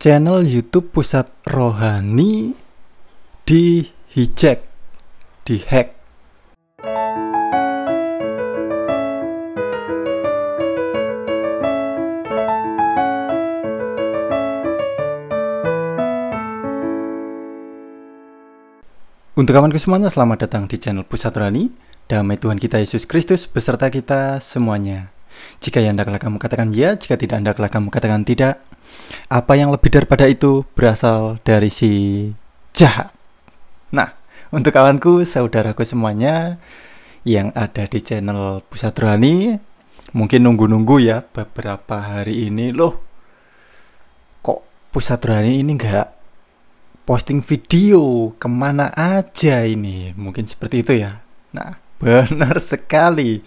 Channel YouTube Pusat Rohani dihijack, dihack. Untuk kawanku semuanya, selamat datang di channel Pusat Rohani. Damai Tuhan kita Yesus Kristus beserta kita semuanya. Jika yang hendaklah kamu katakan ya, jika tidak hendaklah kamu katakan tidak. Apa yang lebih daripada itu berasal dari si jahat. Nah, untuk kawanku, saudaraku semuanya yang ada di channel Pusat Rohani, mungkin nunggu-nunggu ya beberapa hari ini. Loh, kok Pusat Rohani ini nggak posting video, kemana aja ini? Mungkin seperti itu ya. Nah, benar sekali.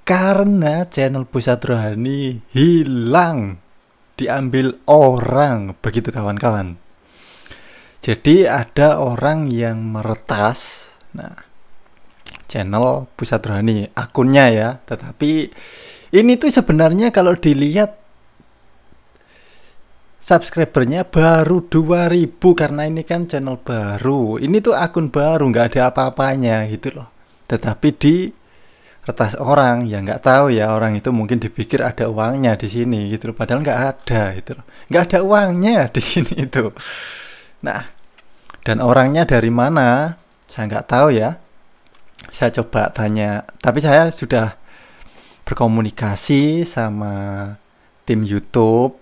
Karena channel Pusat Rohani hilang, diambil orang, begitu kawan-kawan. Jadi ada orang yang meretas, nah, channel Pusat Rohani, akunnya ya. Tetapi ini tuh sebenarnya kalau dilihat subscribernya baru 2000, karena ini kan channel baru. Ini tuh akun baru, nggak ada apa-apanya gitu loh. Tetapi di retas orang yang nggak tahu ya, orang itu mungkin dipikir ada uangnya di sini gitu loh, padahal nggak ada gitu loh, nggak ada uangnya di sini itu. Nah, dan orangnya dari mana saya nggak tahu ya. Saya coba tanya, tapi saya sudah berkomunikasi sama tim YouTube.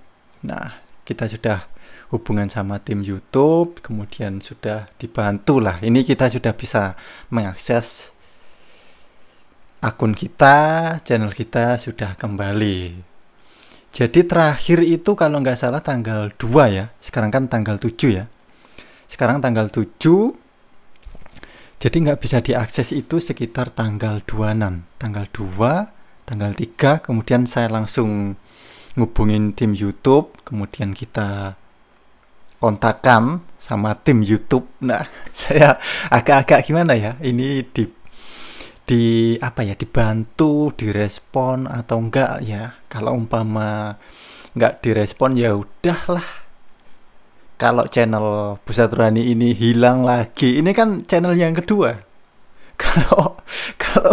Nah, kita sudah hubungan sama tim YouTube, kemudian sudah dibantu lah. Ini kita sudah bisa mengakses akun kita, channel kita sudah kembali. Jadi terakhir itu kalau nggak salah tanggal 2 ya. Sekarang kan tanggal 7 ya. Sekarang tanggal 7. Jadi nggak bisa diakses itu sekitar tanggal 26. Tanggal 2, tanggal 3, kemudian saya langsung ngubungin tim YouTube, kemudian kita kontakkan sama tim YouTube. Nah, saya agak-agak gimana ya? Ini dibantu, direspon atau enggak ya. Kalau umpama enggak direspon ya udahlah. Kalau channel Pusat Rohani ini hilang lagi, ini kan channel yang kedua. Kalau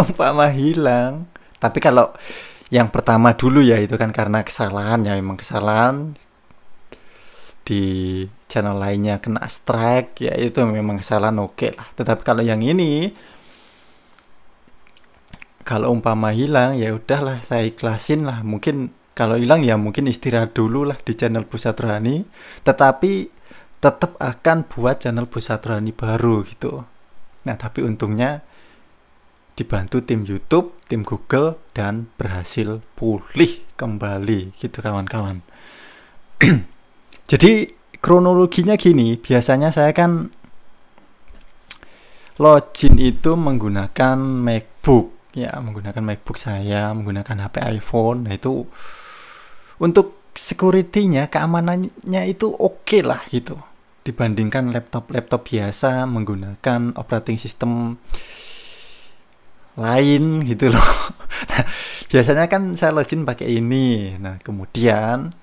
umpama hilang, tapi kalau yang pertama dulu ya itu kan karena kesalahan ya, memang kesalahan. Di channel lainnya kena strike ya, itu memang kesalahan, oke lah. Tetapi kalau yang ini, kalau umpama hilang ya udahlah, saya ikhlasin lah. Mungkin kalau hilang ya mungkin istirahat dulu lah di channel Pusat Rohani. Tetapi tetap akan buat channel Pusat Rohani baru gitu. Nah, tapi untungnya dibantu tim YouTube, tim Google, dan berhasil pulih kembali gitu kawan-kawan. Jadi kronologinya gini, biasanya saya kan login itu menggunakan MacBook. Ya, menggunakan MacBook saya, menggunakan HP iPhone. Nah, itu untuk security-nya, keamanannya itu oke lah gitu. Dibandingkan laptop-laptop biasa menggunakan operating system lain gitu loh. Nah, biasanya kan saya login pakai ini. Nah, kemudian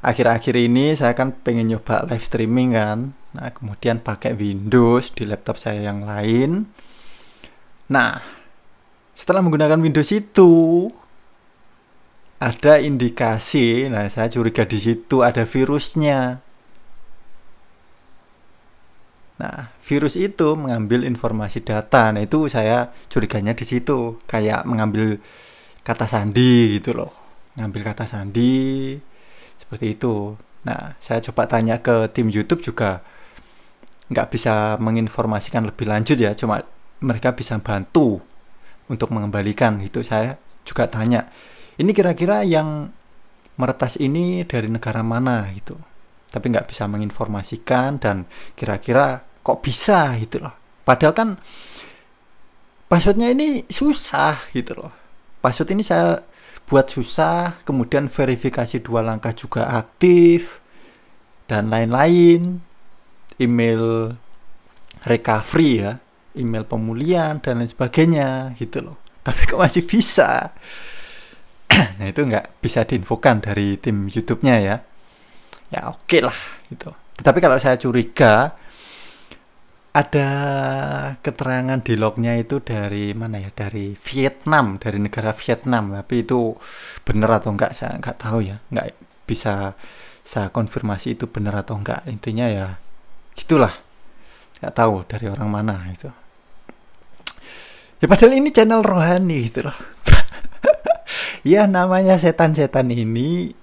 akhir-akhir ini saya kan pengen nyoba live streaming kan. Nah, kemudian pakai Windows di laptop saya yang lain. Nah, setelah menggunakan Windows itu ada indikasi, nah saya curiga di situ ada virusnya. Nah, virus itu mengambil informasi data. Nah, itu saya curiganya di situ, kayak mengambil kata sandi gitu loh. Ngambil kata sandi seperti itu. Nah, saya coba tanya ke tim YouTube juga nggak bisa menginformasikan lebih lanjut ya, cuma mereka bisa bantu untuk mengembalikan gitu. Saya juga tanya, ini kira-kira yang meretas ini dari negara mana gitu, tapi nggak bisa menginformasikan. Dan kira-kira kok bisa gitu loh, padahal kan passwordnya ini susah gitu loh. Password ini saya buat susah, kemudian verifikasi 2 langkah juga aktif, dan lain-lain, email recovery ya, email pemulihan dan lain sebagainya gitu loh. Tapi kok masih bisa? Nah, itu nggak bisa diinfokan dari tim YouTube-nya ya. ya oke lah gitu. Tetapi kalau saya curiga ada keterangan di lognya itu dari mana ya, dari Vietnam, dari negara Vietnam, tapi itu benar atau enggak saya enggak tahu ya, enggak bisa saya konfirmasi itu benar atau enggak. Intinya ya gitulah, enggak tahu dari orang mana itu ya, padahal ini channel rohani gitu loh. Ya namanya setan-setan ini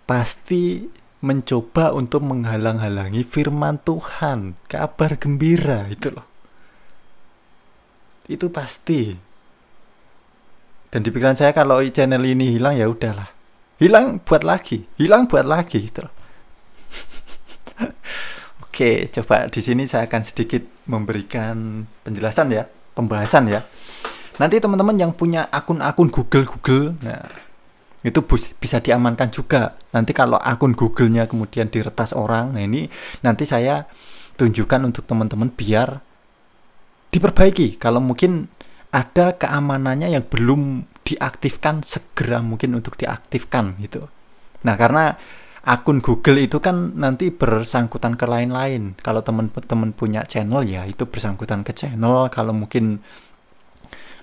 pasti mencoba untuk menghalang-halangi firman Tuhan, kabar gembira itu loh. Itu pasti. Dan di pikiran saya kalau channel ini hilang ya udahlah. Hilang buat lagi gitu loh. Oke, coba di sini saya akan sedikit memberikan penjelasan ya, pembahasan ya. Nanti teman-teman yang punya akun-akun Google, nah itu bisa diamankan juga. Nanti kalau akun Google-nya kemudian diretas orang, nah ini nanti saya tunjukkan untuk teman-teman biar diperbaiki. Kalau mungkin ada keamanannya yang belum diaktifkan, segera mungkin untuk diaktifkan gitu. Nah, karena akun Google itu kan nanti bersangkutan ke lain-lain. Kalau teman-teman punya channel ya itu bersangkutan ke channel. Kalau mungkin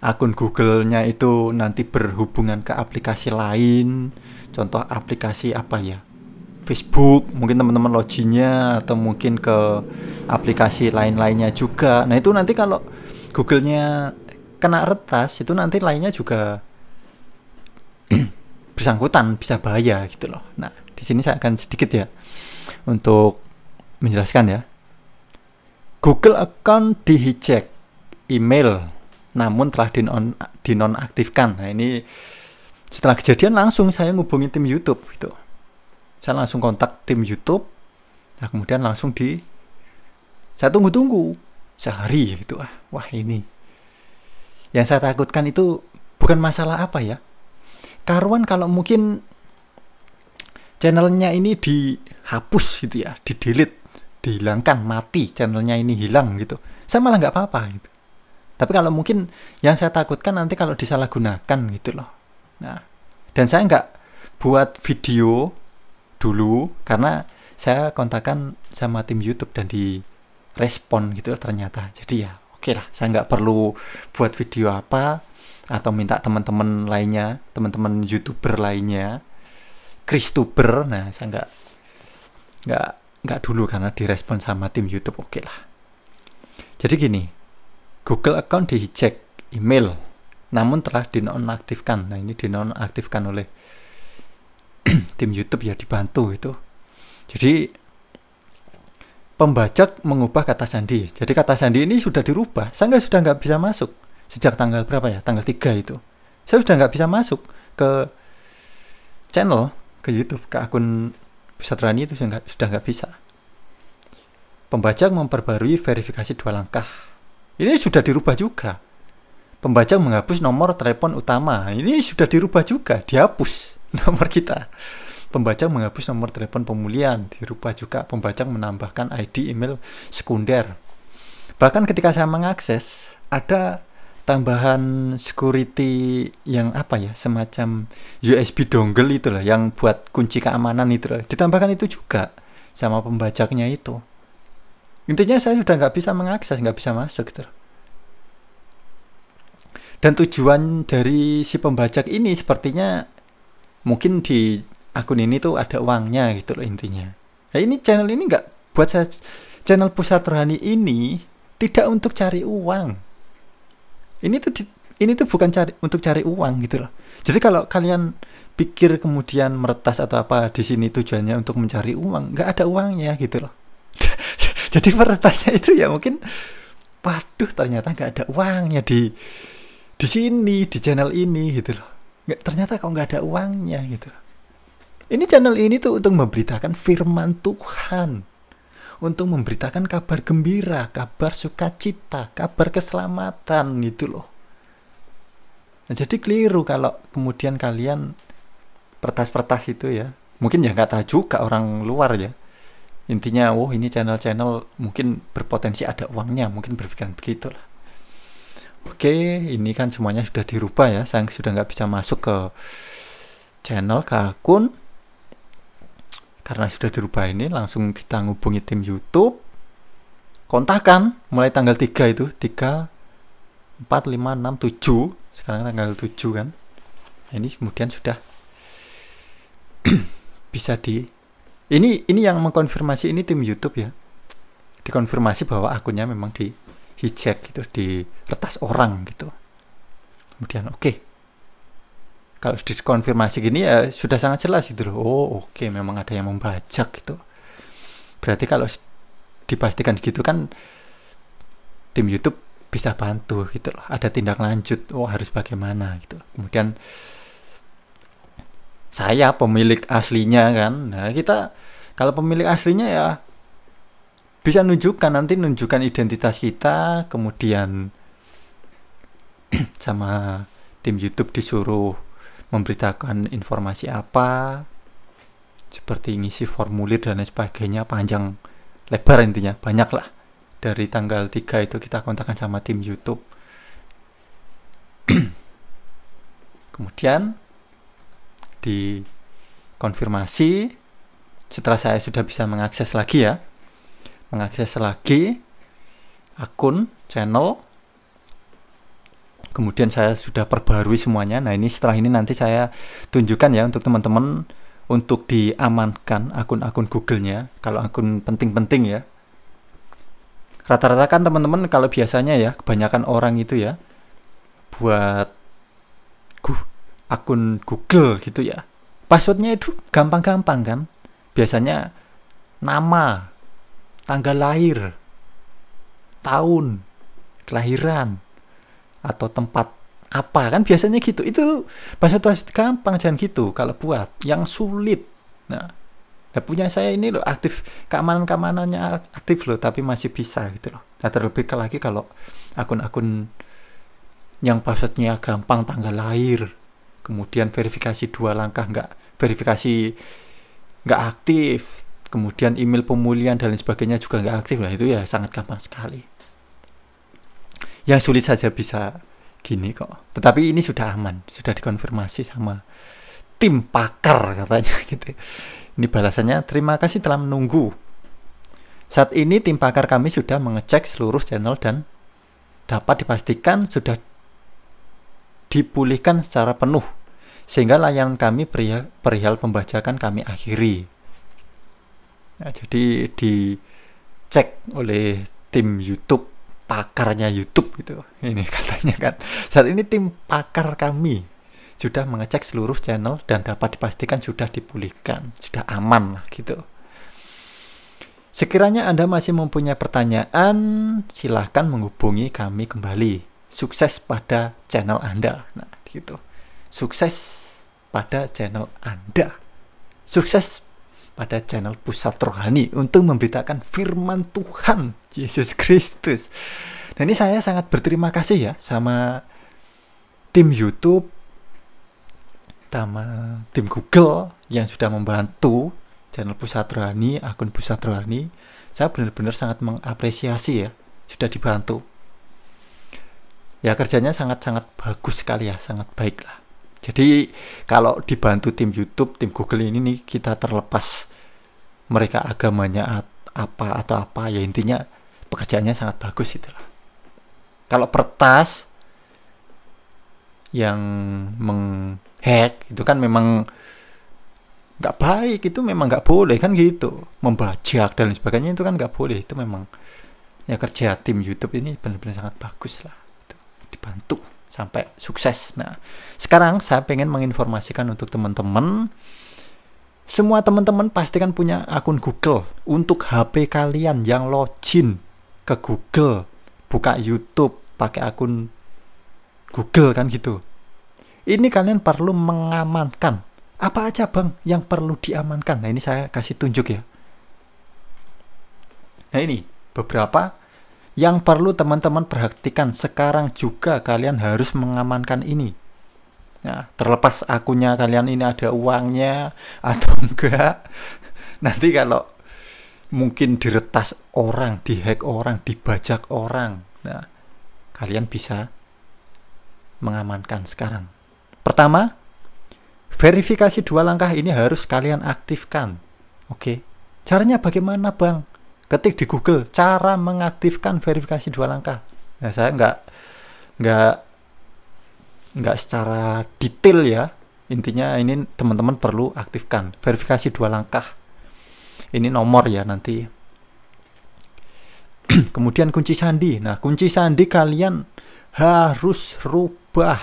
akun Google-nya itu nanti berhubungan ke aplikasi lain, contoh aplikasi apa ya, Facebook, mungkin teman-teman loginnya, atau mungkin ke aplikasi lain-lainnya juga. Nah itu nanti kalau Google-nya kena retas, itu nanti lainnya juga bersangkutan, bisa bahaya gitu loh. Nah di sini saya akan sedikit ya untuk menjelaskan ya. Google account di-hijack, email namun telah dinonaktifkan. Nah ini setelah kejadian langsung saya ngubungin tim YouTube gitu. Saya langsung kontak tim YouTube. Nah kemudian langsung saya tunggu sehari gitu. Wah ini yang saya takutkan itu bukan masalah apa ya, karuan kalau mungkin channelnya ini dihapus gitu ya, di-delete, dihilangkan, mati, channelnya ini hilang gitu, saya malah nggak apa-apa gitu. Tapi kalau mungkin yang saya takutkan nanti kalau disalahgunakan gitu loh. Nah, dan saya nggak buat video dulu karena saya kontakkan sama tim YouTube dan direspon gitu loh ternyata. Jadi ya oke lah, saya nggak perlu buat video apa atau minta teman-teman lainnya, teman-teman YouTuber lainnya, Kristuber. Nah, saya nggak dulu karena direspon sama tim YouTube. Oke lah. Jadi gini. Google account di-hijack, email, namun telah dinonaktifkan. Nah ini dinonaktifkan oleh tim YouTube ya, dibantu itu. Jadi pembajak mengubah kata sandi. Jadi kata sandi ini sudah dirubah. Saya sudah nggak bisa masuk sejak tanggal berapa ya? Tanggal 3 itu. Saya sudah nggak bisa masuk ke channel, ke YouTube, ke akun Pusat Rani itu sudah nggak bisa. Pembajak memperbarui verifikasi 2 langkah. Ini sudah dirubah juga. Pembajak menghapus nomor telepon utama. Ini sudah dirubah juga, dihapus nomor kita. Pembajak menghapus nomor telepon pemulihan, dirubah juga. Pembajak menambahkan ID email sekunder. Bahkan ketika saya mengakses, ada tambahan security yang apa ya, semacam USB dongle itulah, yang buat kunci keamanan itu loh. Ditambahkan itu juga sama pembajaknya itu. Intinya saya sudah nggak bisa mengakses, nggak bisa masuk gitu. Dan tujuan dari si pembajak ini sepertinya mungkin di akun ini tuh ada uangnya gitu loh intinya. Nah ini channel ini nggak buat saya, channel Pusat Rohani ini tidak untuk cari uang. Ini tuh bukan untuk cari uang gitu loh. Jadi kalau kalian pikir kemudian meretas atau apa di sini tujuannya untuk mencari uang, nggak ada uangnya gitu loh. Jadi meretasnya itu ya mungkin, waduh ternyata nggak ada uangnya di sini, di channel ini gitu loh. Ternyata kok nggak ada uangnya gitu loh. Ini channel ini tuh untuk memberitakan firman Tuhan, untuk memberitakan kabar gembira, kabar sukacita, kabar keselamatan gitu loh. Nah, jadi keliru kalau kemudian kalian pertas-pertas itu ya. Mungkin ya nggak tahu juga orang luar ya. Intinya, ini channel-channel mungkin berpotensi ada uangnya, mungkin berpikiran begitu lah. Oke, ini kan semuanya sudah dirubah ya. Saya sudah nggak bisa masuk ke channel, ke akun karena sudah dirubah ini, langsung kita ngubungi tim YouTube, kontakkan mulai tanggal 3 itu, 3, 4, 5, 6, 7, sekarang tanggal 7 kan. Nah, ini kemudian sudah bisa ini yang mengkonfirmasi ini tim YouTube ya, dikonfirmasi bahwa akunnya memang di hijack gitu, diretas orang gitu. Kemudian oke. Kalau dikonfirmasi gini ya sudah sangat jelas gitu loh. Oh oke, memang ada yang membajak gitu. Berarti kalau dipastikan gitu kan tim YouTube bisa bantu gitu loh. Ada tindak lanjut. Oh harus bagaimana gitu. Kemudian saya pemilik aslinya kan. Nah kita kalau pemilik aslinya ya bisa nunjukkan identitas kita, kemudian sama tim YouTube disuruh memberitakan informasi apa, seperti ngisi formulir dan lain sebagainya, panjang lebar intinya, banyak lah. Dari tanggal 3 itu kita kontakkan sama tim YouTube. Kemudian dikonfirmasi, setelah saya sudah bisa mengakses lagi akun channel, kemudian saya sudah perbarui semuanya. Nah ini setelah ini nanti saya tunjukkan ya untuk teman-teman untuk diamankan akun-akun Google-nya, kalau akun penting-penting ya. Rata-rata kan teman-teman kalau biasanya ya, kebanyakan orang itu ya buat akun Google gitu ya, passwordnya itu gampang-gampang kan. Biasanya nama, tanggal lahir, tahun kelahiran, atau tempat apa kan biasanya gitu. Itu password gampang, jangan gitu kalau buat yang sulit. Nah punya saya ini loh aktif, keamanannya aktif loh, tapi masih bisa gitu loh. Nah terlebih lagi kalau akun-akun yang passwordnya gampang, tanggal lahir, kemudian verifikasi 2 langkah verifikasi nggak aktif, kemudian email pemulihan dan lain sebagainya juga nggak aktif, nah itu ya sangat gampang sekali. Yang sulit saja bisa gini kok. Tetapi ini sudah aman, sudah dikonfirmasi sama tim pakar katanya gitu. Ini balasannya, terima kasih telah menunggu. Saat ini tim pakar kami sudah mengecek seluruh channel dan dapat dipastikan sudah dipulihkan secara penuh, sehingga layanan kami perihal pembajakan kami akhiri. Nah, jadi dicek oleh tim YouTube, pakarnya YouTube gitu. Ini katanya kan, saat ini tim pakar kami sudah mengecek seluruh channel dan dapat dipastikan sudah dipulihkan, sudah aman lah gitu. Sekiranya Anda masih mempunyai pertanyaan, silahkan menghubungi kami kembali. Sukses pada channel Anda. Nah gitu, sukses pada channel Anda, sukses pada channel Pusat Rohani untuk memberitakan firman Tuhan Yesus Kristus. Dan ini saya sangat berterima kasih ya sama tim YouTube, sama tim Google yang sudah membantu channel Pusat Rohani, akun Pusat Rohani. Saya benar-benar sangat mengapresiasi ya, sudah dibantu. Ya kerjanya sangat-sangat bagus sekali ya, sangat baik lah. Jadi kalau dibantu tim YouTube, tim Google ini nih, kita terlepas mereka agamanya apa atau apa, ya intinya pekerjaannya sangat bagus itulah. Kalau pertas yang menghack itu kan memang nggak baik, itu memang nggak boleh kan gitu, membajak dan sebagainya itu kan nggak boleh. Itu memang ya kerja tim YouTube ini benar-benar sangat bagus lah, itu dibantu sampai sukses. Nah sekarang saya pengen menginformasikan untuk teman-teman, semua teman-teman pastikan punya akun Google. Untuk HP kalian yang login ke Google, buka YouTube pakai akun Google kan gitu, ini kalian perlu mengamankan. Apa aja bang yang perlu diamankan? Nah ini saya kasih tunjuk ya. Nah ini beberapa yang perlu teman-teman perhatikan sekarang juga. Kalian harus mengamankan ini. Nah terlepas akunnya kalian ini ada uangnya atau enggak, nanti kalau mungkin diretas orang, dihack orang, dibajak orang, nah kalian bisa mengamankan sekarang. Pertama, verifikasi 2 langkah ini harus kalian aktifkan. Oke. Caranya bagaimana, Bang? Ketik di Google cara mengaktifkan verifikasi 2 langkah. Nah, saya nggak secara detail ya. Intinya ini teman-teman perlu aktifkan verifikasi 2 langkah. Ini nomor ya nanti. Kemudian kunci sandi. Nah, kunci sandi kalian harus rubah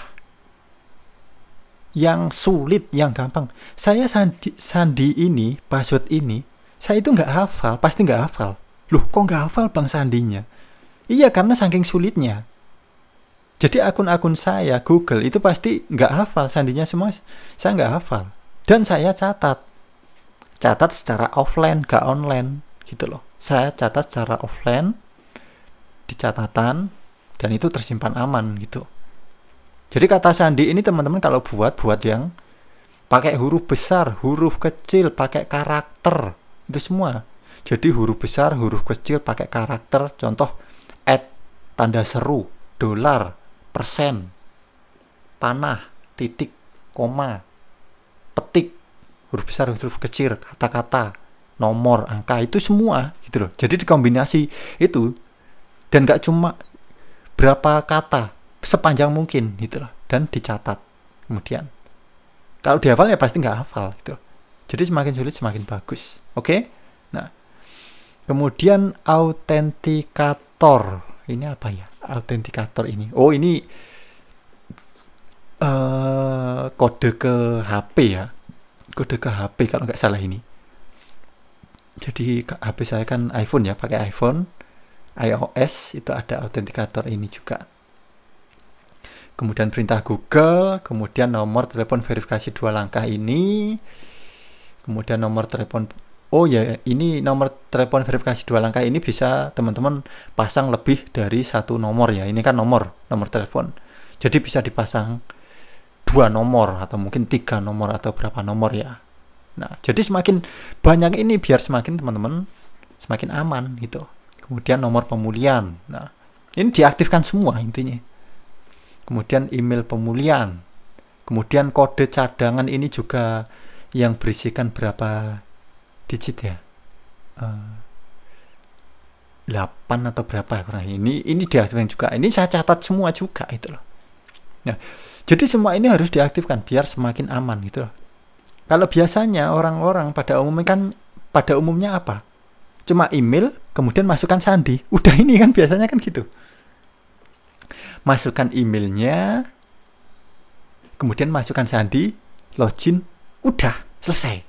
yang sulit, yang gampang. Saya sandi ini, password ini, saya itu nggak hafal, pasti nggak hafal. Loh, kok nggak hafal Bang sandinya? Iya, karena saking sulitnya. Jadi akun-akun saya Google itu pasti nggak hafal sandinya semua, saya nggak hafal. Dan saya catat secara offline, nggak online gitu loh. Saya catat secara offline di catatan dan itu tersimpan aman gitu. Jadi kata sandi ini teman-teman kalau buat yang pakai huruf besar, huruf kecil, pakai karakter itu semua. Jadi huruf besar, huruf kecil, pakai karakter. Contoh tanda seru, dolar, persen, panah, titik, koma, petik, huruf besar, huruf kecil, kata-kata, nomor, angka, itu semua gitu loh. Jadi dikombinasi itu dan gak cuma berapa kata, sepanjang mungkin gitu loh, dan dicatat. Kemudian kalau dihafal ya pasti nggak hafal gitu. Jadi semakin sulit semakin bagus. Oke? Nah, kemudian autentikator. Ini apa ya? Autentikator ini. Oh, ini kode ke HP ya. Kode ke HP kalau nggak salah ini. Jadi HP saya kan iPhone ya, pakai iPhone, iOS itu ada autentikator ini juga. Kemudian perintah Google, kemudian nomor telepon verifikasi 2 langkah ini, kemudian nomor telepon, oh ya ini nomor telepon verifikasi 2 langkah ini bisa teman-teman pasang lebih dari 1 nomor ya. Ini kan nomor telepon, jadi bisa dipasang 2 nomor atau mungkin 3 nomor atau berapa nomor ya. Nah, jadi semakin banyak ini biar semakin teman-teman semakin aman gitu. Kemudian nomor pemulihan, nah ini diaktifkan semua intinya. Kemudian email pemulihan, kemudian kode cadangan ini juga yang berisikan berapa digit ya, 8 atau berapa kurang ini diaktifkan juga. Ini saya catat semua juga itu loh. Nah, jadi semua ini harus diaktifkan biar semakin aman gitu loh. Kalau biasanya orang-orang pada umumnya apa? Cuma email, kemudian masukkan sandi. Udah ini kan biasanya kan gitu. Masukkan emailnya, kemudian masukkan sandi, login, udah selesai.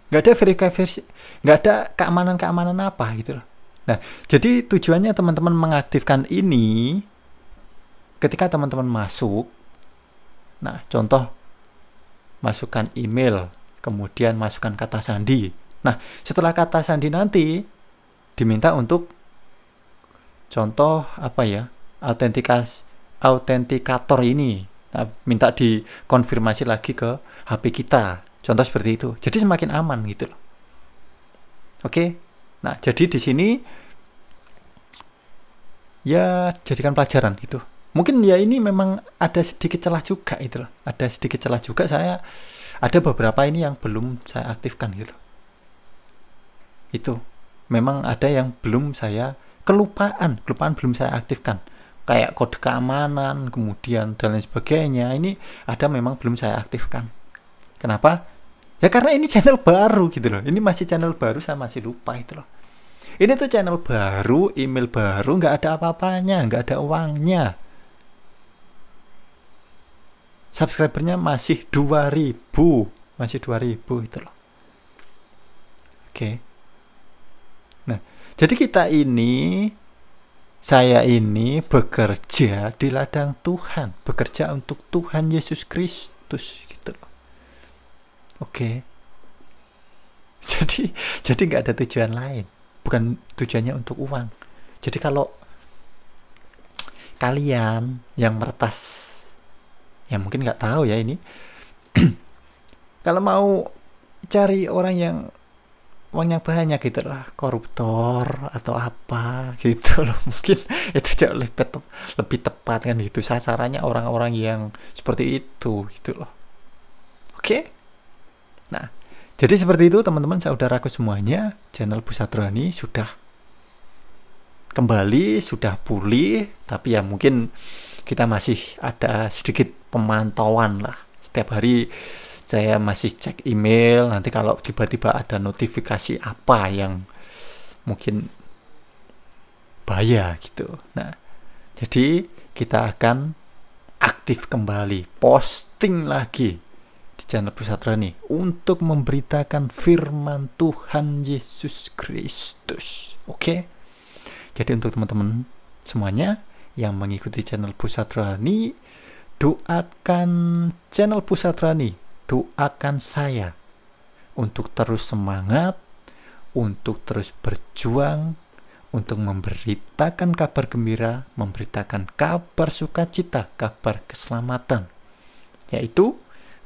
Nggak ada verifikasi, nggak ada keamanan apa gitu loh. Nah, jadi tujuannya teman-teman mengaktifkan ini ketika teman-teman masuk. Nah, contoh masukkan email, kemudian masukkan kata sandi. Nah, setelah kata sandi nanti diminta untuk contoh apa ya? Autentikator ini. Nah, minta dikonfirmasi lagi ke HP kita. Contoh seperti itu. Jadi semakin aman gitu loh. Oke. Nah, jadi di sini ya jadikan pelajaran gitu. Mungkin ya ini memang ada sedikit celah juga itu loh. Ada sedikit celah juga, saya ada beberapa ini yang belum saya aktifkan gitu. Itu. Memang ada yang belum saya kelupaan belum saya aktifkan. Kayak kode keamanan, kemudian dan lain sebagainya. Ini ada memang belum saya aktifkan. Kenapa? Ya karena ini channel baru gitu loh. Ini masih channel baru, saya masih lupa itu loh. Ini tuh channel baru, email baru, nggak ada apa-apanya, nggak ada uangnya. Subscribernya masih 2000, masih 2000 itu loh. Oke. Nah, jadi saya ini bekerja di ladang Tuhan, bekerja untuk Tuhan Yesus Kristus gitu loh. Oke. Jadi nggak ada tujuan lain, bukan tujuannya untuk uang. Jadi kalau kalian yang meretas, ya mungkin nggak tahu ya ini, kalau mau cari orang yang uangnya banyak gitu lah, koruptor atau apa gitu loh, mungkin itu jauh lebih tepat kan gitu, sasarannya orang-orang yang seperti itu gitu loh. Oke. Nah, Jadi seperti itu teman-teman saudaraku semuanya, channel Pusat Rohani sudah kembali, sudah pulih, tapi ya mungkin kita masih ada sedikit pemantauan lah. Setiap hari saya masih cek email, nanti kalau tiba-tiba ada notifikasi apa yang mungkin bahaya gitu. Nah, jadi kita akan aktif kembali, posting lagi di channel Pusat Rohani untuk memberitakan firman Tuhan Yesus Kristus. Oke? Jadi untuk teman-teman semuanya yang mengikuti channel Pusat Rohani, doakan channel Pusat Rohani, doakan saya untuk terus semangat, untuk terus berjuang, untuk memberitakan kabar gembira, memberitakan kabar sukacita, kabar keselamatan, yaitu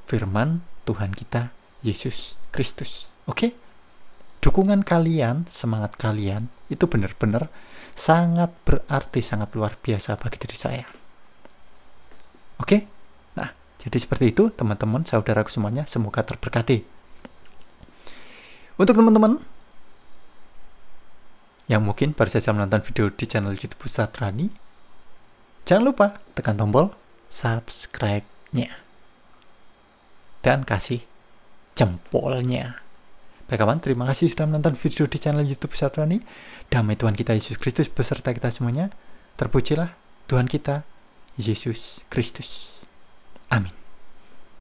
firman Tuhan kita Yesus Kristus. Oke? Dukungan kalian, semangat kalian itu benar-benar sangat berarti, sangat luar biasa bagi diri saya. Oke? Nah, jadi seperti itu teman-teman, saudaraku semuanya, semoga terberkati. Untuk teman-teman yang mungkin baru saja menonton video di channel YouTube Pusat Rohani, jangan lupa tekan tombol subscribe-nya dan kasih jempolnya. Baik kawan, terima kasih sudah menonton video di channel YouTube Pusat Rohani. Damai Tuhan kita Yesus Kristus beserta kita semuanya. Terpujilah Tuhan kita Yesus Kristus. Amin.